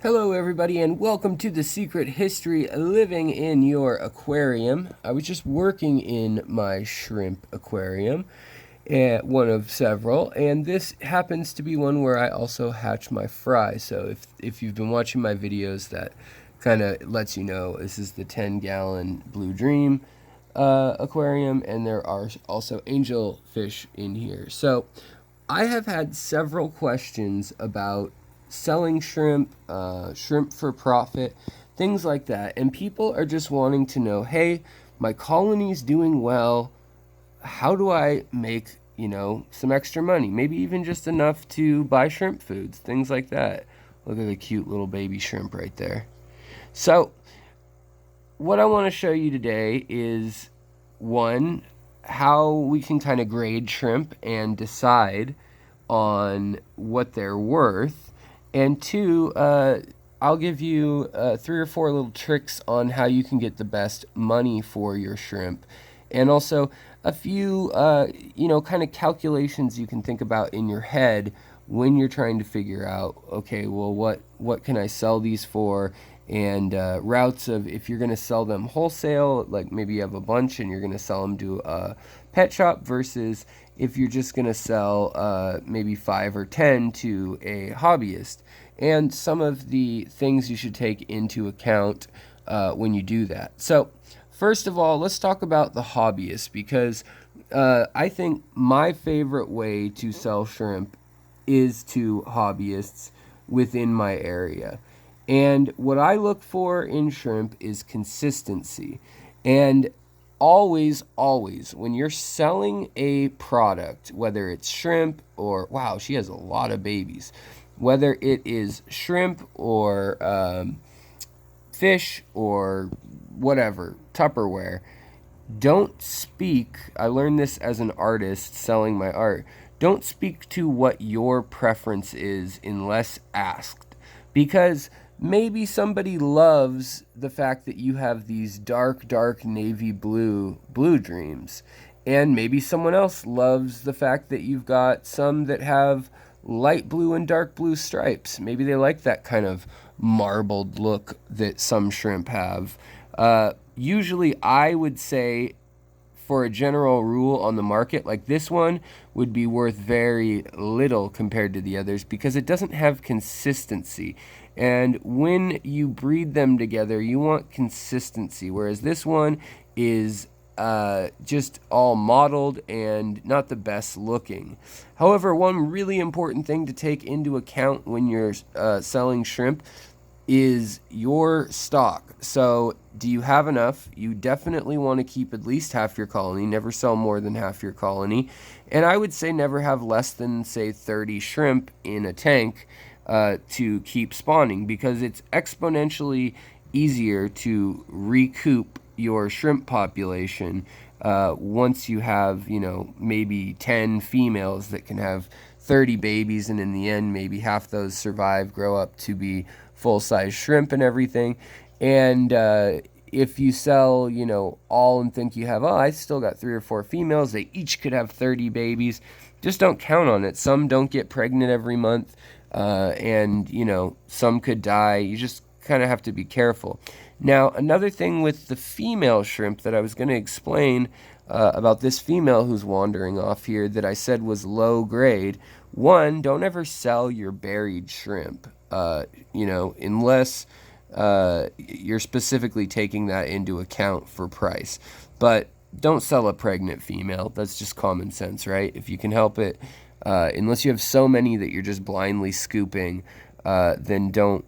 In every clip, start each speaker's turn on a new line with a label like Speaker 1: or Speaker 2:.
Speaker 1: Hello everybody and welcome to The Secret History Living in Your Aquarium. I was just working in my shrimp aquarium, one of several, and this happens to be one where I also hatch my fry. So if you've been watching my videos, that kind of lets you know this is the 10-gallon Blue Dream aquarium, and there are also angel fish in here. So I have had several questions about selling shrimp, shrimp for profit, things like that. And people are just wanting to know, hey, my colony's doing well. How do I make, some extra money? Maybe even just enough to buy shrimp foods, things like that. Look at the cute little baby shrimp right there. So, what I want to show you today is one, how we can kind of grade shrimp and decide on what they're worth, and two, I'll give you 3 or 4 little tricks on how you can get the best money for your shrimp, and also a few, kind of calculations you can think about in your head when you're trying to figure out, okay, well, what can I sell these for, and routes of if you're going to sell them wholesale, like maybe you have a bunch and you're going to sell them to a pet shop, versus if you're just going to sell maybe 5 or 10 to a hobbyist, and some of the things you should take into account when you do that. So first of all, let's talk about the hobbyist, because I think my favorite way to sell shrimp is to hobbyists within my area. And what I look for in shrimp is consistency. And always, when you're selling a product, whether it's shrimp or, wow, she has a lot of babies, whether it is shrimp or fish or whatever, Tupperware, don't speak. I learned this as an artist selling my art. Don't speak to what your preference is unless asked, because maybe somebody loves the fact that you have these dark navy blue dreams, and maybe someone else loves the fact that you've got some that have light blue and dark blue stripes. Maybe they like that kind of marbled look that some shrimp have. Usually I would say, for a general rule on the market, like this one would be worth very little compared to the others because it doesn't have consistency. And when you breed them together, you want consistency, whereas this one is just all mottled and not the best looking. However, one really important thing to take into account when you're selling shrimp is your stock. So, do you have enough? You definitely want to keep at least half your colony. Never sell more than half your colony. And I would say never have less than, say, 30 shrimp in a tank to keep spawning, because it's exponentially easier to recoup your shrimp population once you have, maybe 10 females that can have 30 babies, and in the end, maybe half those survive, grow up to be full-size shrimp and everything. And if you sell, all and think you have, I still got 3 or 4 females, they each could have 30 babies, just don't count on it. Some don't get pregnant every month, and, some could die. You just kind of have to be careful. Now, another thing with the female shrimp that I was going to explain about this female who's wandering off here that I said was low grade. One, don't ever sell your buried shrimp, unless you're specifically taking that into account for price. But don't sell a pregnant female. That's just common sense, right? If you can help it, unless you have so many that you're just blindly scooping, then don't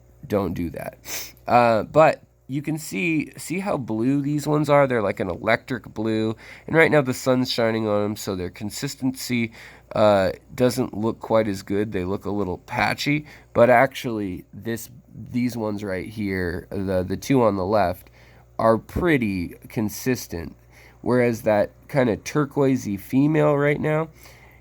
Speaker 1: do that. But you can see how blue these ones are. They're like an electric blue, and right now the sun's shining on them, so their consistency doesn't look quite as good. They look a little patchy, but actually these ones right here, the two on the left, are pretty consistent, whereas that kind of turquoisey female right now,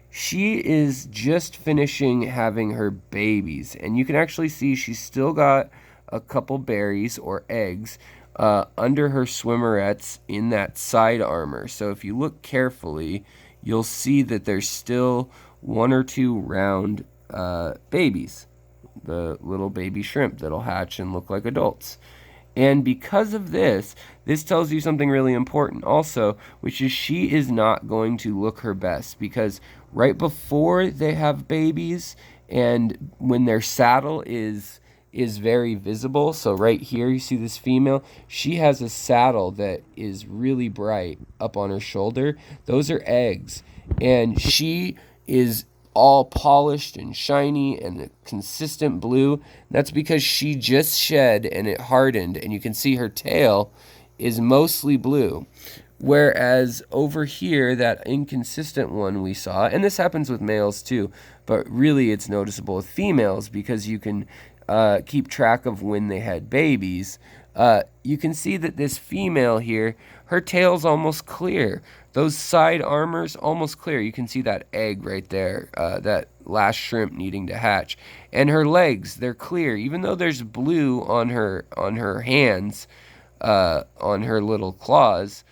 Speaker 1: she is just finishing having her babies, and you can actually see she's still got a couple berries or eggs under her swimmerettes in that side armor. So if you look carefully, you'll see that there's still 1 or 2 round babies. the little baby shrimp that'll hatch and look like adults. And because of this, this tells you something really important also, which is she is not going to look her best, because right before they have babies and when their saddle is very visible, so right here you see this female, she has a saddle that is really bright up on her shoulder. Those are eggs, and she is all polished and shiny and a consistent blue. That's because she just shed and it hardened, and you can see her tail is mostly blue. Whereas over here, that inconsistent one we saw, and this happens with males too, but really it's noticeable with females because you can keep track of when they had babies. You can see that this female here, her tail's almost clear. Those side armors almost clear. You can see that egg right there, that last shrimp needing to hatch. And her legs, they're clear, even though there's blue on her hands, on her little claws.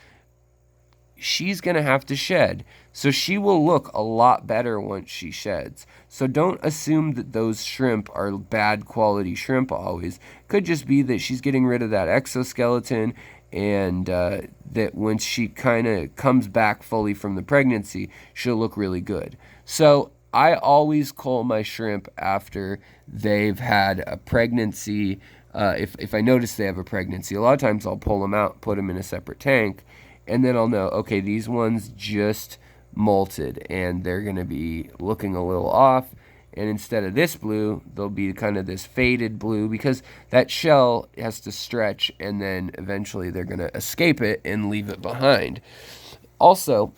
Speaker 1: She's going to have to shed. So she will look a lot better once she sheds. So don't assume that those shrimp are bad quality shrimp always. Could just be that she's getting rid of that exoskeleton, and that when she kind of comes back fully from the pregnancy, she'll look really good. So I always cull my shrimp after they've had a pregnancy. If I notice they have a pregnancy, a lot of times I'll pull them out, put them in a separate tank, and then I'll know, okay, these ones just molted and they're going to be looking a little off. And instead of this blue, they'll be kind of this faded blue, because that shell has to stretch and then eventually they're going to escape it and leave it behind. Also,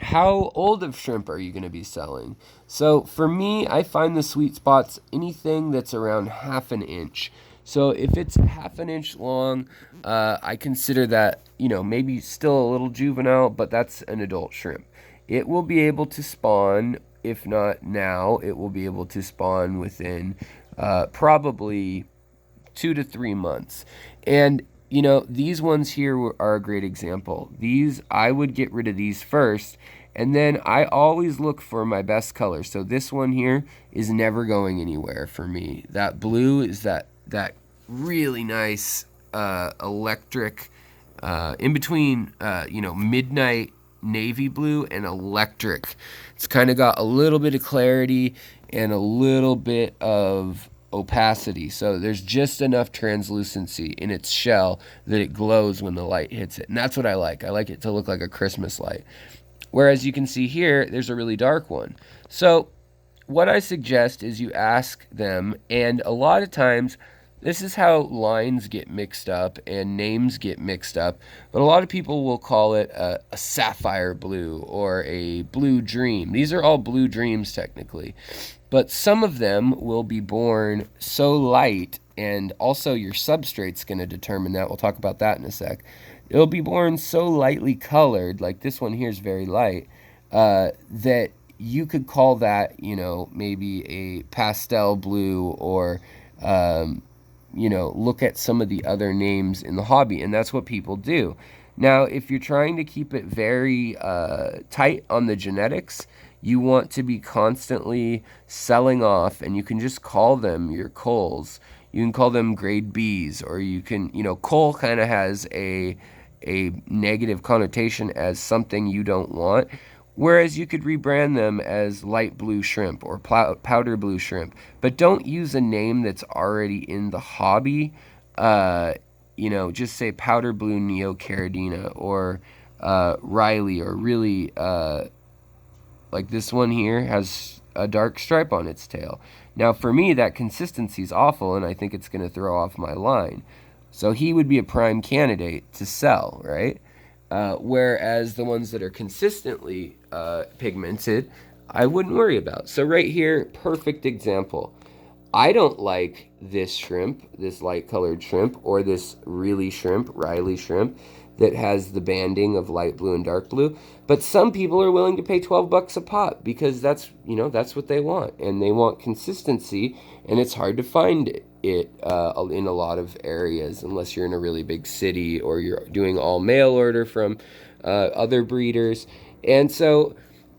Speaker 1: how old of shrimp are you going to be selling? So for me, I find the sweet spots anything that's around half an inch. So if it's half an inch long, I consider that, maybe still a little juvenile, but that's an adult shrimp. It will be able to spawn, if not now, it will be able to spawn within probably 2 to 3 months. And, these ones here are a great example. These, I would get rid of these first, and then I always look for my best color. So this one here is never going anywhere for me. That blue is that really nice electric, in between, midnight navy blue and electric. It's kind of got a little bit of clarity and a little bit of opacity. So there's just enough translucency in its shell that it glows when the light hits it. And that's what I like. I like it to look like a Christmas light. Whereas you can see here, there's a really dark one. So what I suggest is you ask them, and a lot of times this is how lines get mixed up and names get mixed up, but a lot of people will call it a sapphire blue or a blue dream. These are all blue dreams technically, but some of them will be born so light, and also your substrate's going to determine that. We'll talk about that in a sec. It'll be born so lightly colored, like this one here is very light, that you could call that, maybe a pastel blue, or look at some of the other names in the hobby, and that's what people do. Now, if you're trying to keep it very tight on the genetics, you want to be constantly selling off, and you can just call them your culls. You can call them grade Bs, or you can, cull kind of has a negative connotation as something you don't want. Whereas you could rebrand them as light blue shrimp or powder blue shrimp. But don't use a name that's already in the hobby. Just say powder blue neocaridina, or Riley, or really, like this one here has a dark stripe on its tail. Now for me, that consistency is awful, and I think it's going to throw off my line. So he would be a prime candidate to sell, right? Whereas the ones that are consistently pigmented, I wouldn't worry about. So right here, perfect example. I don't like this shrimp, this light colored shrimp, or this Riley shrimp, that has the banding of light blue and dark blue. But some people are willing to pay $12 a pop because that's what they want, and they want consistency, and it's hard to find it in a lot of areas unless you're in a really big city or you're doing all mail order from other breeders. And so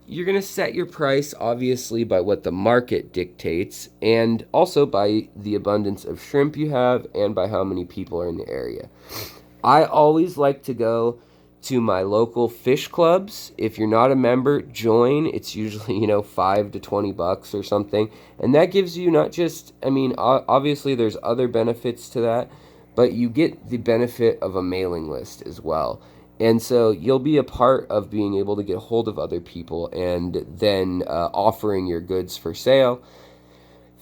Speaker 1: you're going to set your price obviously by what the market dictates, and also by the abundance of shrimp you have and by how many people are in the area. I always like to go to my local fish clubs. If you're not a member, join. It's usually, $5 to $20 or something. And that gives you not just, obviously there's other benefits to that, but you get the benefit of a mailing list as well. And so you'll be a part of being able to get a hold of other people and then offering your goods for sale.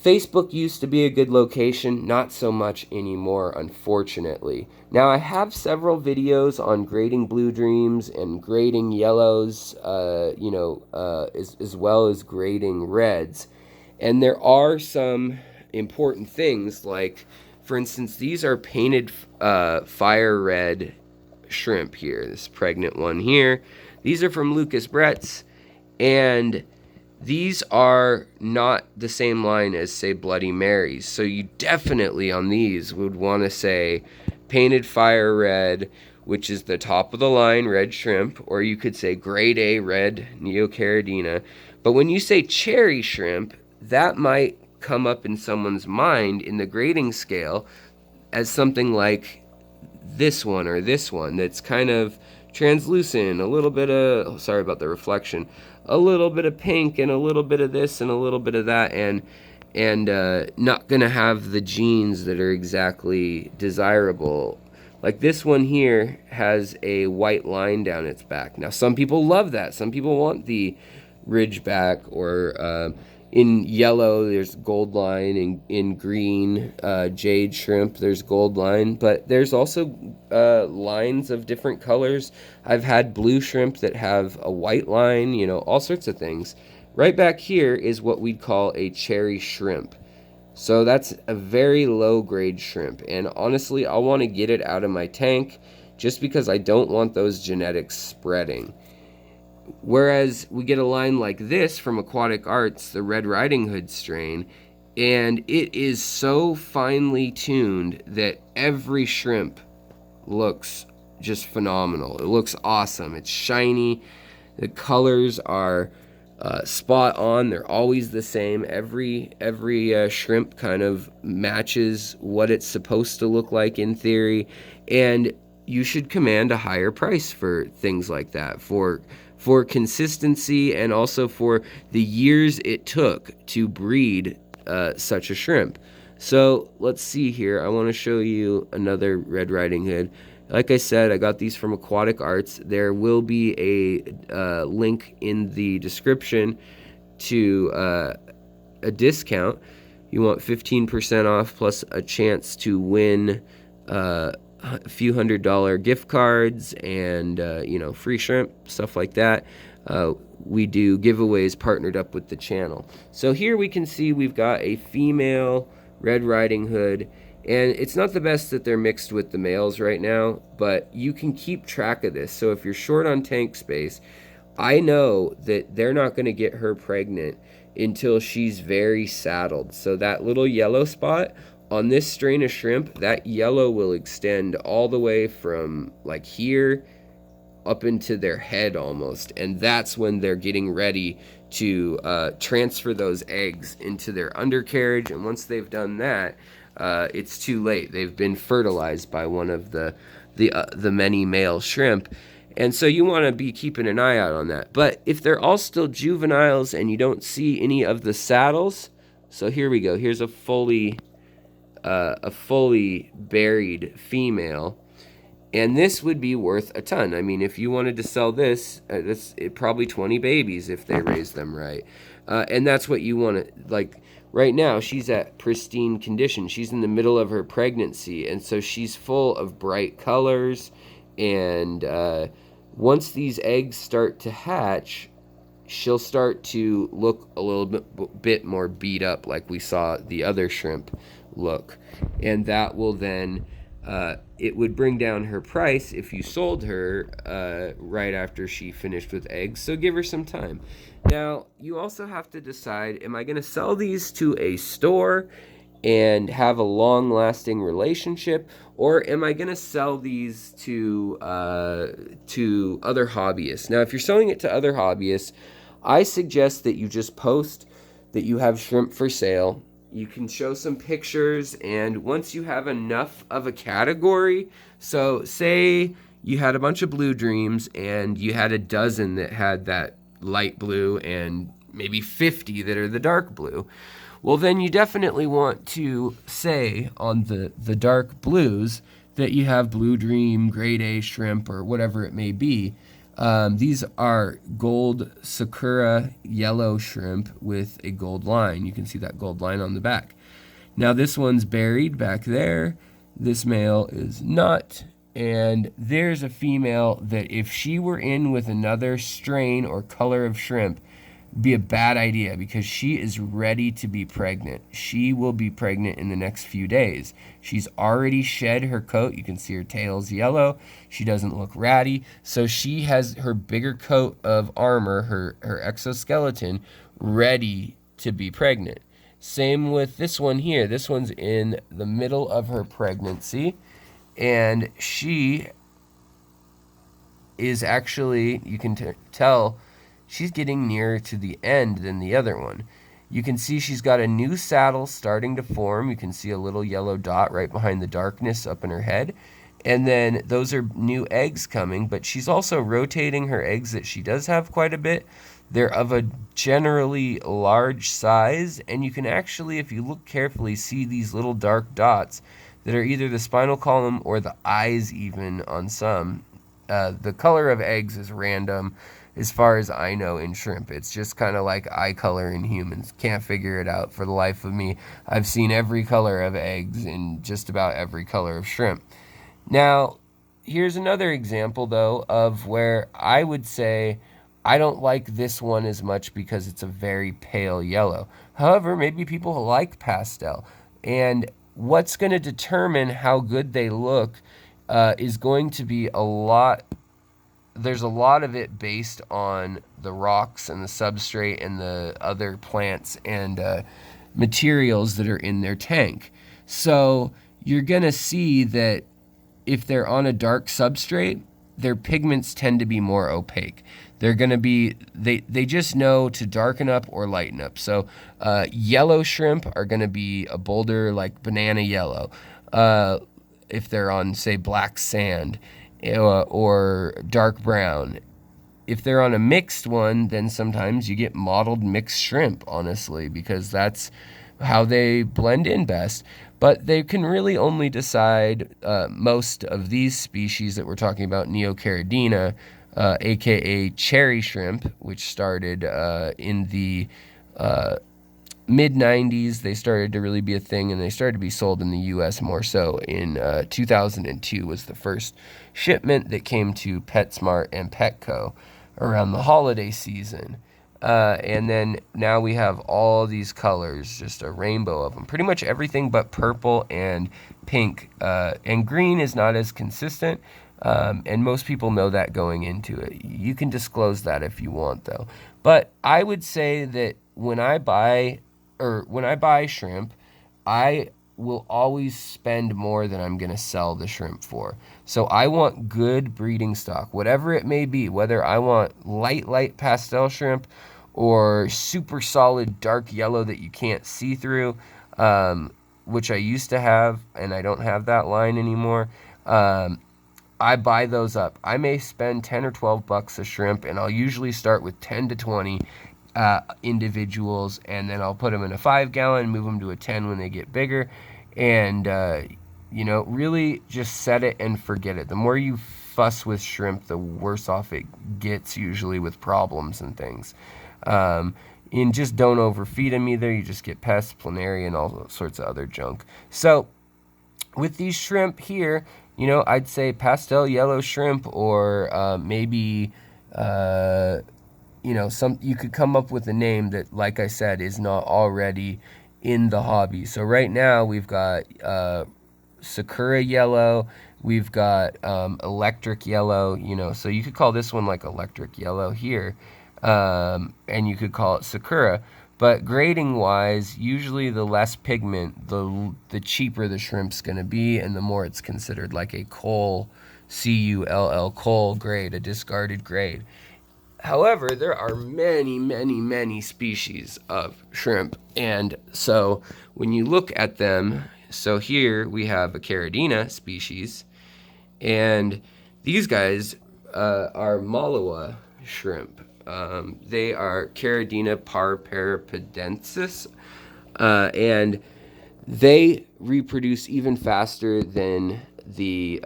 Speaker 1: Facebook used to be a good location, not so much anymore, unfortunately. Now, I have several videos on grading blue dreams and grading yellows, as well as grading reds. And there are some important things, like, for instance, these are painted fire red shrimp here. This pregnant one here. These are from Lucas Brett's, and these are not the same line as, say, Bloody Marys. So you definitely on these would want to say painted fire red, which is the top of the line red shrimp, or you could say grade A red neocaridina. But when you say cherry shrimp, that might come up in someone's mind in the grading scale as something like this one or this one that's kind of translucent, a little bit of, sorry about the reflection, a little bit of pink and a little bit of this and a little bit of that, and not gonna have the genes that are exactly desirable. Like this one here has a white line down its back. Now some people love that. Some people want the ridge back, or in yellow there's gold line, in green jade shrimp there's gold line, but there's also lines of different colors. I've had blue shrimp that have a white line, all sorts of things. Right back here is what we'd call a cherry shrimp. So that's a very low grade shrimp, and honestly I want to get it out of my tank just because I don't want those genetics spreading. Whereas we get a line like this from Aquatic Arts, the Red Riding Hood strain, and it is so finely tuned that every shrimp looks just phenomenal. It looks awesome. It's shiny. The colors are spot on. They're always the same. Every shrimp kind of matches what it's supposed to look like in theory, and you should command a higher price for things like that, for consistency, and also for the years it took to breed such a shrimp. So let's see here. I want to show you another Red Riding Hood. Like I said, I got these from Aquatic Arts. There will be a link in the description to a discount. You want 15% off plus a chance to win a few $100 gift cards and free shrimp, stuff like that. We do giveaways partnered up with the channel. So here we can see we've got a female Red Riding Hood, and it's not the best that they're mixed with the males right now, but you can keep track of this. So if you're short on tank space, I know that they're not going to get her pregnant until she's very saddled. So that little yellow spot on this strain of shrimp, that yellow will extend all the way from like here up into their head almost, and that's when they're getting ready to transfer those eggs into their undercarriage. And once they've done that, it's too late. They've been fertilized by one of the many male shrimp, and so you want to be keeping an eye out on that. But if they're all still juveniles and you don't see any of the saddles, so here we go. Here's a fully buried female, and this would be worth a ton. I mean, if you wanted to sell this, that's probably 20 babies if they raise them right. And that's what you want to, like, right now she's at pristine condition. She's in the middle of her pregnancy, and so she's full of bright colors. And once these eggs start to hatch, she'll start to look a little bit more beat up, like we saw the other shrimp look. And that will then it would bring down her price if you sold her right after she finished with eggs. So give her some time. Now you also have to decide, am I going to sell these to a store and have a long-lasting relationship, or am I going to sell these to other hobbyists? Now if you're selling it to other hobbyists, I suggest that you just post that you have shrimp for sale. You can show some pictures, and once you have enough of a category, so say you had a bunch of blue dreams and you had a dozen that had that light blue and maybe 50 that are the dark blue. Well, then you definitely want to say on the dark blues that you have blue dream, grade A shrimp, or whatever it may be. These are gold sakura yellow shrimp with a gold line. You can see that gold line on the back. Now this one's buried back there. This male is not. And there's a female that if she were in with another strain or color of shrimp, be a bad idea because she is ready to be pregnant. She will be pregnant in the next few days. She's already shed her coat. You can see her tail's yellow. She doesn't look ratty. So she has her bigger coat of armor, her exoskeleton, ready to be pregnant. Same with this one here. This one's in the middle of her pregnancy, and she is actually, you can tell, she's getting nearer to the end than the other one. You can see she's got a new saddle starting to form. You can see a little yellow dot right behind the darkness up in her head. And then those are new eggs coming, but she's also rotating her eggs that she does have quite a bit. They're of a generally large size, and you can actually, if you look carefully, see these little dark dots that are either the spinal column or the eyes even on some. The color of eggs is random as far as I know in shrimp. It's just kind of like eye color in humans. Can't figure it out for the life of me. I've seen every color of eggs in just about every color of shrimp. Now, here's another example, though, of where I would say I don't like this one as much because it's a very pale yellow. However, maybe people like pastel. And what's going to determine how good they look is going to be there's a lot of it based on the rocks and the substrate and the other plants and materials that are in their tank. So you're going to see that if they're on a dark substrate, their pigments tend to be more opaque. They're going to be, they just know to darken up or lighten up. So yellow shrimp are going to be a bolder, like banana yellow. If they're on, say, black sand or dark brown. If they're on a mixed one, then sometimes you get mottled mixed shrimp, honestly, because that's how they blend in best. But they can really only decide most of these species that we're talking about, neocaridina, aka cherry shrimp, which started in the mid-90s. They started to really be a thing, and they started to be sold in the U.S. more so in 2002 was the first shipment that came to PetSmart and Petco around the holiday season. And then now we have all these colors, just a rainbow of them. Pretty much everything but purple and pink. And green is not as consistent, and most people know that going into it. You can disclose that if you want, though. But I would say that when I buy shrimp, I will always spend more than I'm going to sell the shrimp for. So I want good breeding stock, whatever it may be, whether I want light pastel shrimp or super solid dark yellow that you can't see through, which I used to have, and I don't have that line anymore. I buy those up. I may spend 10 or 12 bucks a shrimp, and I'll usually start with 10 to 20 individuals, and then I'll put them in a 5-gallon, move them to a 10 when they get bigger, and really just set it and forget it. The more you fuss with shrimp, the worse off it gets usually with problems and things. And just don't overfeed them either. You just get pests, planaria, and all sorts of other junk. So with these shrimp here, I'd say pastel yellow shrimp, or maybe you could come up with a name that, like I said, is not already in the hobby. So right now we've got sakura yellow, we've got electric yellow, so you could call this one like electric yellow here, and you could call it sakura. But grading wise, usually the less pigment, the cheaper the shrimp's going to be, and the more it's considered like a coal, CULL, coal grade, a discarded grade. However, there are many, many, many species of shrimp. And so when you look at them, so here we have a Caridina species, and these guys are Malawa shrimp. They are Caridina parperipensis, and they reproduce even faster than the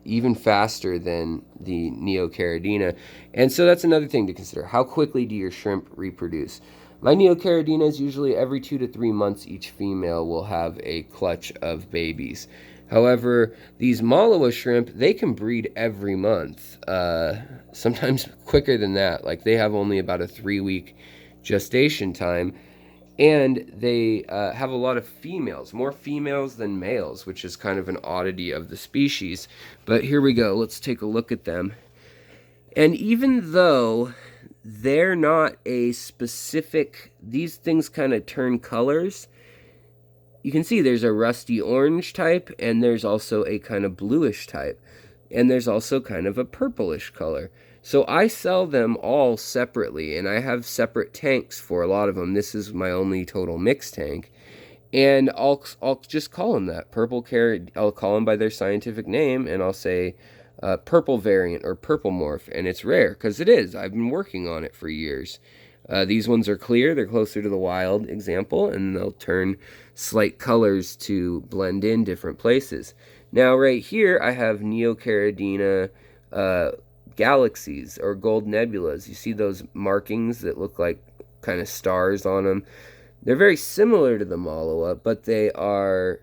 Speaker 1: neocaridina. And so that's another thing to consider. How quickly do your shrimp reproduce? My neocaridinas, usually every 2 to 3 months, each female will have a clutch of babies. However, these Malawa shrimp, they can breed every month, sometimes quicker than that. Like they have only about a 3-week gestation time. And they have a lot of females, more females than males, which is kind of an oddity of the species. But here we go. Let's take a look at them. And even though they're not a specific, these things kind of turn colors. You can see there's a rusty orange type, and there's also a kind of bluish type. And there's also kind of a purplish color. So I sell them all separately, and I have separate tanks for a lot of them. This is my only total mix tank. And I'll just call them that. Purple carrot, I'll call them by their scientific name, and I'll say purple variant or purple morph. And it's rare, because it is. I've been working on it for years. These ones are clear. They're closer to the wild example, and they'll turn slight colors to blend in different places. Now, right here, I have neocaridina galaxies or gold nebulas. You see those markings that look like kind of stars on them? They're very similar to the Malawa, but they are,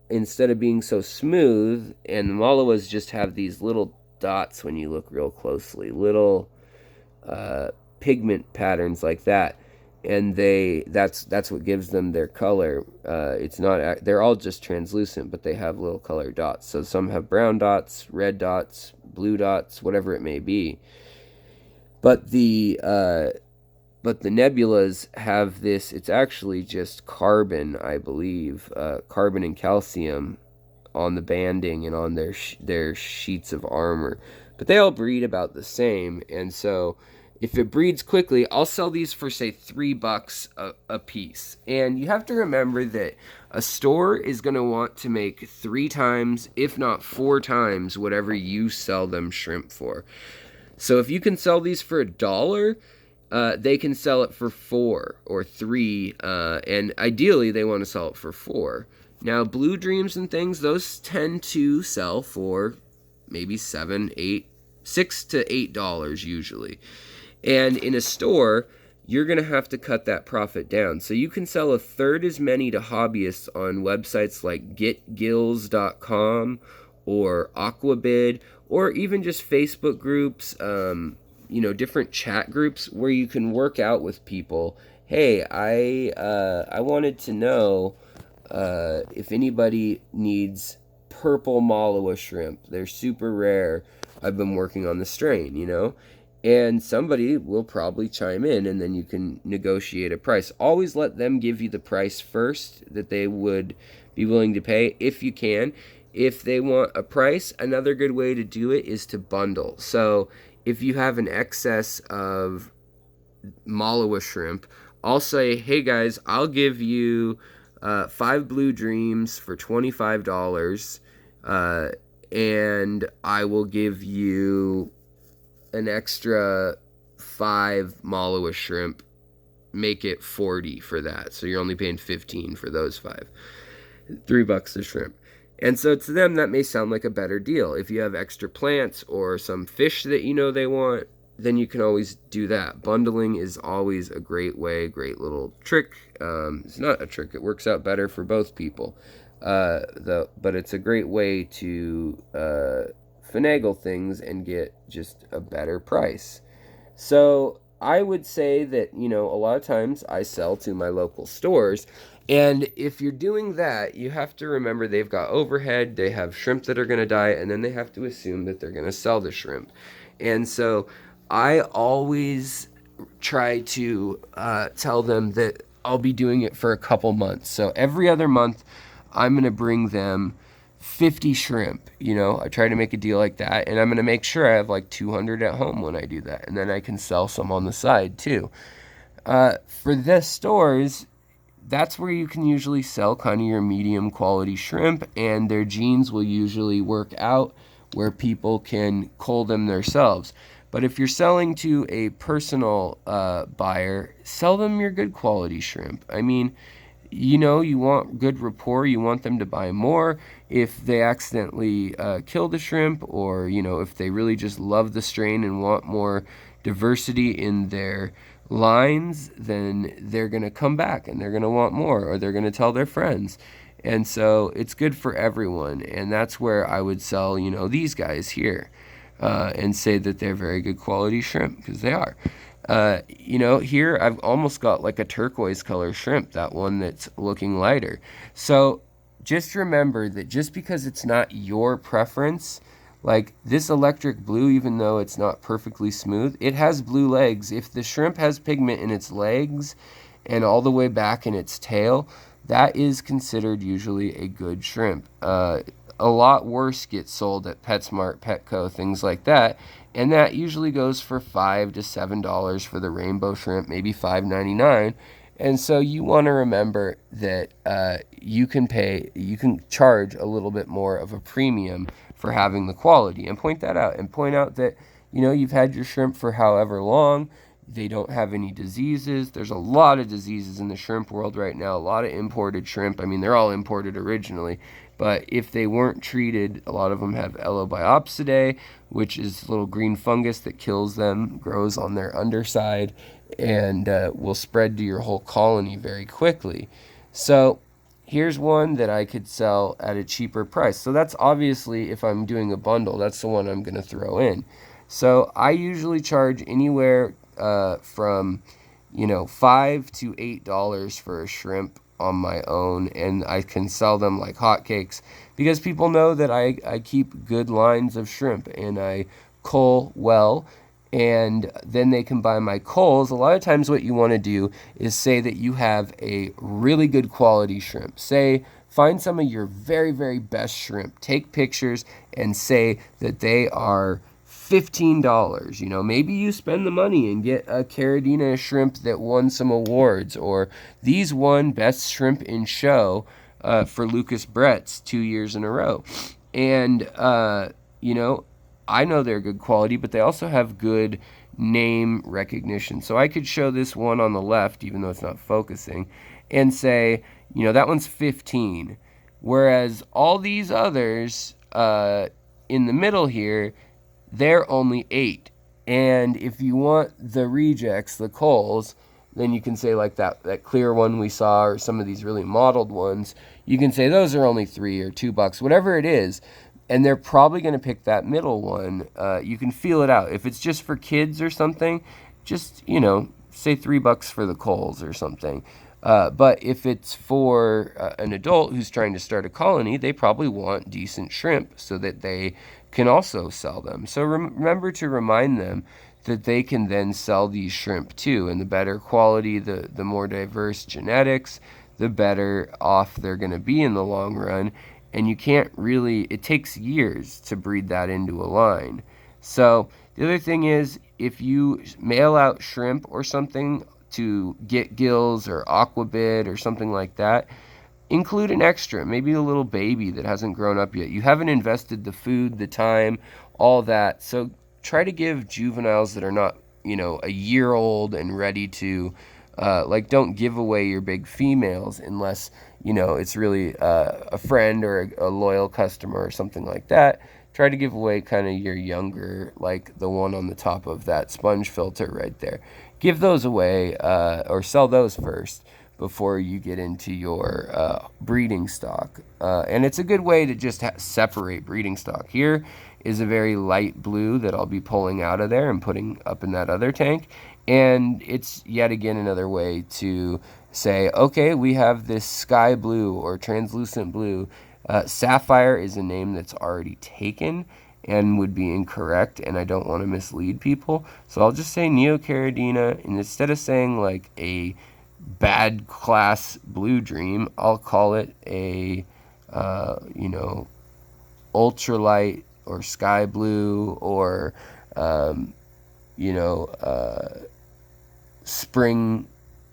Speaker 1: instead of being so smooth, and the Malawas just have these little dots when you look real closely, little pigment patterns like that, and that's what gives them their color. It's not, they're all just translucent, but they have little color dots. So some have brown dots, red dots, blue dots, whatever it may be. But the nebulas have this. It's actually just carbon, I believe, carbon and calcium on the banding and on their sheets of armor. But they all breed about the same, and so if it breeds quickly, I'll sell these for, say, $3 a piece. And you have to remember that a store is going to want to make 3 times, if not 4 times, whatever you sell them shrimp for. So if you can sell these for $1, they can sell it for 4 or 3, and ideally they want to sell it for 4. Now, Blue Dreams and things, those tend to sell for maybe $7, $8, $6 to $8 usually. And in a store, you're going to have to cut that profit down. So you can sell a third as many to hobbyists on websites like getgills.com or Aquabid, or even just Facebook groups, different chat groups where you can work out with people. Hey, I wanted to know if anybody needs purple Malawa shrimp. They're super rare. I've been working on the strain, and somebody will probably chime in, and then you can negotiate a price. Always let them give you the price first that they would be willing to pay, if you can. If they want a price, another good way to do it is to bundle. So if you have an excess of Malawa shrimp, I'll say, hey guys, I'll give you 5 Blue Dreams for $25, and I will give you an extra 5 Malawa shrimp. Make it 40 for that. So you're only paying 15 for those 5. $3 a shrimp. And so to them, that may sound like a better deal. If you have extra plants or some fish that they want, then you can always do that. Bundling is always a great way, great little trick. It's not a trick. It works out better for both people. But it's a great way to finagle things and get just a better price. So I would say that, a lot of times I sell to my local stores. And if you're doing that, you have to remember they've got overhead, they have shrimp that are going to die, and then they have to assume that they're going to sell the shrimp. And so I always try to tell them that I'll be doing it for a couple months. So every other month, I'm going to bring them 50 shrimp. I try to make a deal like that, and I'm going to make sure I have like 200 at home when I do that, and then I can sell some on the side too. For the stores, that's where you can usually sell kind of your medium quality shrimp, and their genes will usually work out where people can cull them themselves. But if you're selling to a personal buyer, sell them your good quality shrimp. I mean, you want good rapport. You want them to buy more. If they accidentally kill the shrimp, or, if they really just love the strain and want more diversity in their lines, then they're going to come back and they're going to want more, or they're going to tell their friends. And so it's good for everyone. And that's where I would sell, these guys here, and say that they're very good quality shrimp, because they are. Here I've almost got like a turquoise color shrimp, that one that's looking lighter. So just remember that just because it's not your preference, like this electric blue, even though it's not perfectly smooth, it has blue legs. If the shrimp has pigment in its legs and all the way back in its tail, that is considered usually a good shrimp. A lot worse gets sold at PetSmart, Petco, things like that, and that usually goes for $5 to $7 for the rainbow shrimp, maybe $5.99. And so you want to remember that you can charge a little bit more of a premium for having the quality, and point that out, and point out that you've had your shrimp for however long. They don't have any diseases. There's a lot of diseases in the shrimp world right now, a lot of imported shrimp. I mean, they're all imported originally, but if they weren't treated, a lot of them have Elobopsidae, which is a little green fungus that kills them, grows on their underside, and will spread to your whole colony very quickly. So here's one that I could sell at a cheaper price. So that's obviously, if I'm doing a bundle, that's the one I'm going to throw in. So I usually charge anywhere from $5 to $8 for a shrimp on my own, and I can sell them like hotcakes, because people know that I keep good lines of shrimp and I cull well, and then they can buy my culls. A lot of times what you want to do is say that you have a really good quality shrimp. Say, find some of your very, very best shrimp, take pictures, and say that they are $15. Maybe you spend the money and get a Caridina shrimp that won some awards, or these won best shrimp in show for Lucas Brett's 2 years in a row. And I know they're good quality, but they also have good name recognition. So I could show this one on the left, even though it's not focusing, and say, that one's 15, whereas all these others in the middle here, they're only 8. And if you want the rejects, the culls, then you can say like that clear one we saw, or some of these really mottled ones, you can say those are only $3 or $2, whatever it is. And they're probably going to pick that middle one. You can feel it out. If it's just for kids or something, just, say $3 for the culls or something. But if it's for an adult who's trying to start a colony, they probably want decent shrimp so that they can also sell them. So remember to remind them that they can then sell these shrimp too. And the better quality, the more diverse genetics, the better off they're going to be in the long run. And you can't really, it takes years to breed that into a line. So the other thing is, if you mail out shrimp or something to Get Gills or Aquabid or something like that, include an extra, maybe a little baby that hasn't grown up yet. You haven't invested the food, the time, all that. So try to give juveniles that are not, a year old and ready to, don't give away your big females unless, it's really a friend or a loyal customer or something like that. Try to give away kind of your younger, like the one on the top of that sponge filter right there. Give those away, or sell those first before you get into your breeding stock. And it's a good way to just separate breeding stock. Here is a very light blue that I'll be pulling out of there and putting up in that other tank. And it's yet again another way to say, okay, we have this sky blue or translucent blue. Sapphire is a name that's already taken and would be incorrect, and I don't want to mislead people. So I'll just say neocaridina, and instead of saying like a bad class blue dream, I'll call it a ultralight or sky blue or you know, spring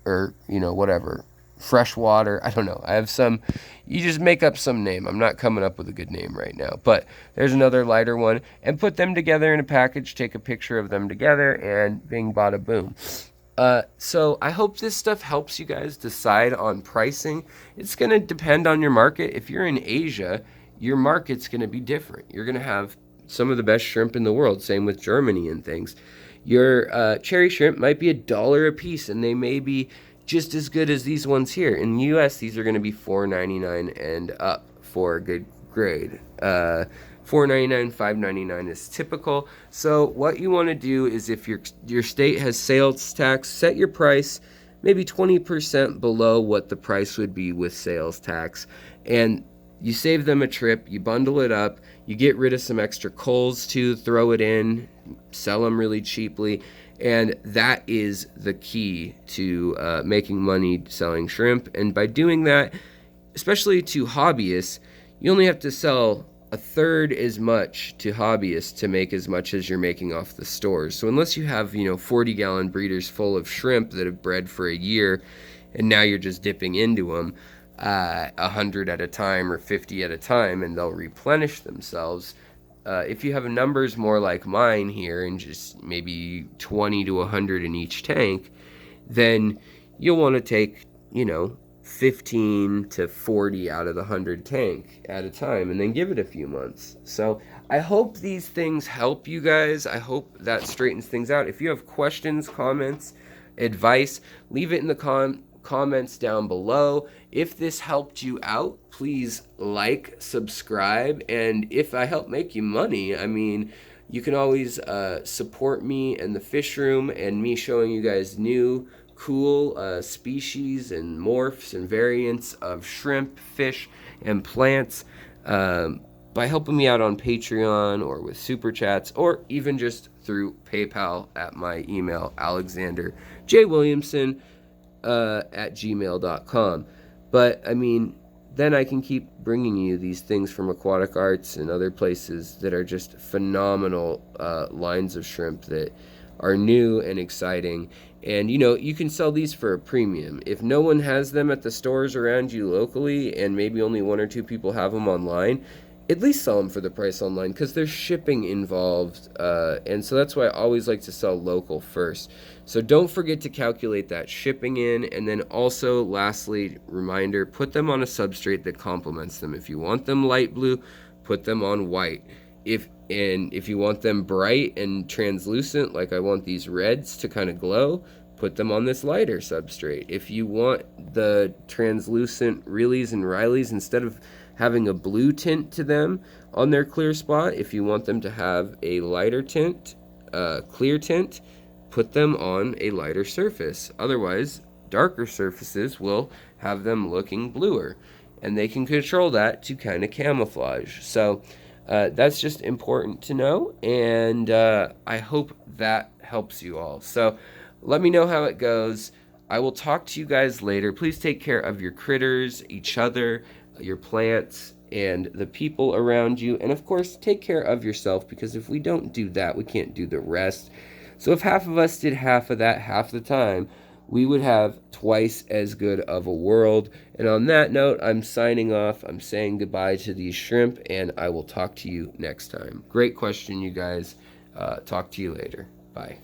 Speaker 1: or, you know, whatever, freshwater. I don't know. I have some, you just make up some name. I'm not coming up with a good name right now, but there's another lighter one, and put them together in a package, take a picture of them together, and bing, bada, boom. So I hope this stuff helps you guys decide on pricing. It's going to depend on your market. If you're in Asia, your market's going to be different. You're going to have some of the best shrimp in the world, same with Germany and things. Your cherry shrimp might be $1 a piece, and they may be just as good as these ones here. In the US, these are going to be $4.99 and up for a good grade. $4.99, $5.99 is typical. So what you want to do is, if your state has sales tax, set your price maybe 20% below what the price would be with sales tax, and you save them a trip, you bundle it up, you get rid of some extra culls too, throw it in, sell them really cheaply, and that is the key to making money selling shrimp. And by doing that, especially to hobbyists, you only have to sell a third as much to hobbyists to make as much as you're making off the stores. So unless you have, 40-gallon breeders full of shrimp that have bred for a year, and now you're just dipping into them 100 at a time or 50 at a time, and they'll replenish themselves. If you have numbers more like mine here, and just maybe 20 to 100 in each tank, then you'll want to take, 15 to 40 out of the 100 tank at a time, and then give it a few months. So I hope these things help you guys. I hope that straightens things out. If you have questions, comments, advice, leave it in the comments down below. If this helped you out, please like, subscribe, and if I help make you money, you can always support me and the fish room and me showing you guys new cool species and morphs and variants of shrimp, fish, and plants by helping me out on Patreon or with super chats, or even just through PayPal at my email, alexanderjwilliamson at gmail.com. But then I can keep bringing you these things from Aquatic Arts and other places that are just phenomenal lines of shrimp that are new and exciting. And you can sell these for a premium. If no one has them at the stores around you locally, and maybe only 1 or 2 people have them online, at least sell them for the price online, because there's shipping involved, and so that's why I always like to sell local first. So don't forget to calculate that shipping in. And then also, lastly, reminder, put them on a substrate that complements them. If you want them light blue, put them on white. If you want them bright and translucent, like I want these reds to kind of glow, put them on this lighter substrate. If you want the translucent Reillys and Rileys, instead of having a blue tint to them on their clear spot, if you want them to have a lighter tint, clear tint, put them on a lighter surface. Otherwise, darker surfaces will have them looking bluer, and they can control that to kind of camouflage. So that's just important to know, and I hope that helps you all. So let me know how it goes. I will talk to you guys later. Please take care of your critters, each other, your plants, and the people around you. And of course, take care of yourself, because if we don't do that, we can't do the rest. So if half of us did half of that half the time, we would have twice as good of a world. And on that note, I'm signing off. I'm saying goodbye to these shrimp, and I will talk to you next time. Great question, you guys. Talk to you later. Bye.